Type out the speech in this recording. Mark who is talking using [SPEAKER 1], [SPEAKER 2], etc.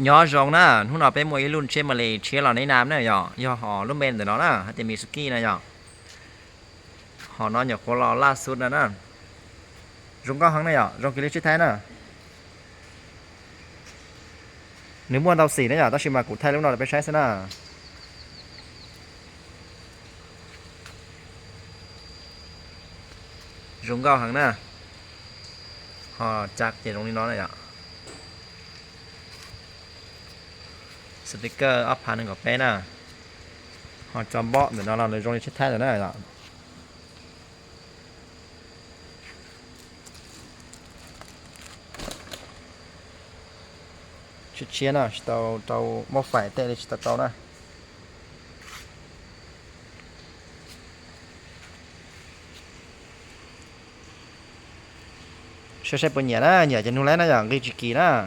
[SPEAKER 1] nhỏ rồng nè hôm nào bé mua luôn trên mà lì chia là lấy nam nè do họ lúc bên từ đó nè hay tìm Mitsuki này họ nói nhỏ có lò la suốt nè rồng có hăng này rồng kia chết thái nè nếu mua tàu xỉ đấy tao chỉ mà cụ thay lúc nào là bé trái xem nè rồng cao hăng nè họ chặt chỉ rồng đi nó này sticker up hàng của bé nè họ cho bọ để nó làm lấy rong chết thái rồi đấy chút chiến à tàu móc phải tê để tàu này sẽ bữa nhẹ đó nhẹ cho nó lấy nó dạng cái kỳ đó